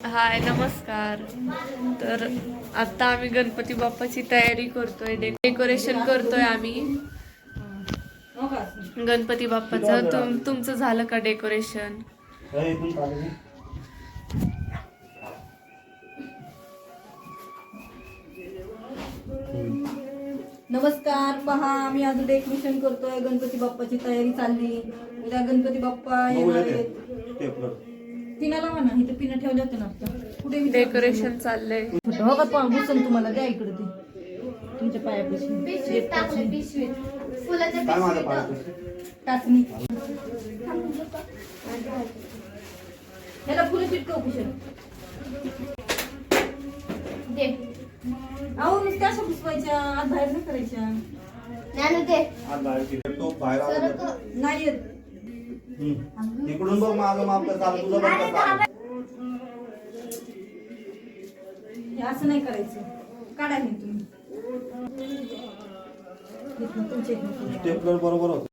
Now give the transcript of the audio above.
हाय नमस्कार. तर आता आम्ही गणपती बाप्पाची तयारी करतोय, डेकोरेशन करतोय आम्ही गणपती बाप्पाचं. तुमचं झालं का डेकोरेशन? नमस्कार. पहा, आम्ही आज डेकोरेशन करतोय. गणपती बाप्पाची तयारी चालली. उद्या गणपती बाप्पा येणार आहेत. पिनाला म्हणा, इथे पिना ठेवल्या होत्या ना आता. कुठे डेकोरेशन चाललंय. हो का, पण घुसून तुम्हाला द्या इकडे ते तुमच्या पायापाशी टाचणी. ह्याला फुलं चिटकव कुशल. अहो नुसत्या अशा घुसवायच्या, आत बाहेर नाही करायच्या. नाही येत. इकडून बघ माझं माप चालू, तुझं बघ कसं. हे असं नाही करायचं. काढा हे तुम्ही. स्टेपलर बरोबर होत.